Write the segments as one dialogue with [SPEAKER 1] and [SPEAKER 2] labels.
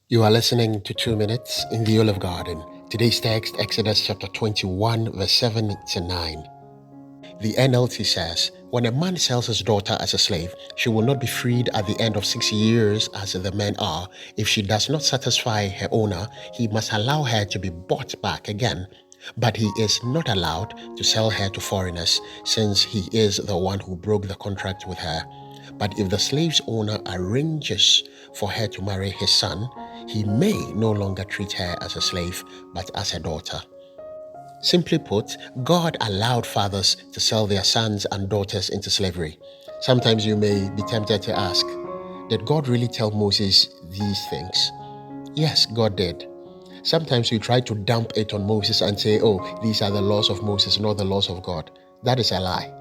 [SPEAKER 1] You are listening to 2 Minutes in the Olive Garden. Today's text, Exodus chapter 21, verse 7 to 9. The NLT says, when a man sells his daughter as a slave, she will not be freed at the end of 6 years as the men are. If she does not satisfy her owner, he must allow her to be bought back again. But he is not allowed to sell her to foreigners, since he is the one who broke the contract with her. But if the slave's owner arranges for her to marry his son, he may no longer treat her as a slave, but as a daughter. Simply put, God allowed fathers to sell their sons and daughters into slavery. Sometimes you may be tempted to ask, did God really tell Moses these things? Yes, God did. Sometimes we try to dump it on Moses and say, oh, these are the laws of Moses, not the laws of God. That is a lie.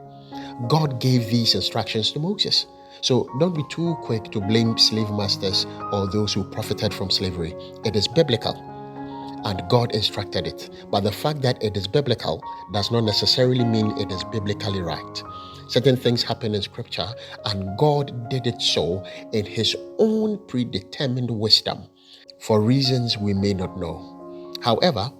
[SPEAKER 1] God gave these instructions to Moses. So don't be too quick to blame slave masters or those who profited from slavery. It is biblical, and God instructed it. But the fact that it is biblical does not necessarily mean it is biblically right. Certain things happen in scripture, and God did it so in his own predetermined wisdom for reasons we may not know. However,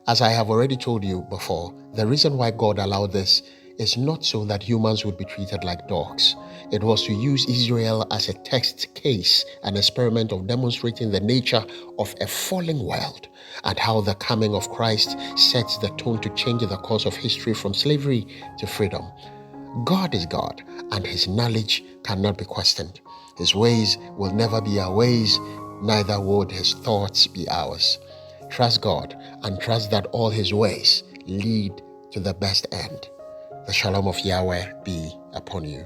[SPEAKER 1] as I have already told you before, the reason why God allowed this is not so that humans would be treated like dogs. It was to use Israel as a test case, an experiment of demonstrating the nature of a fallen world and how the coming of Christ sets the tone to change the course of history from slavery to freedom. God is God, and his knowledge cannot be questioned. His ways will never be our ways, neither would his thoughts be ours. Trust God and trust that all his ways lead to the best end. The shalom of Yahweh be upon you.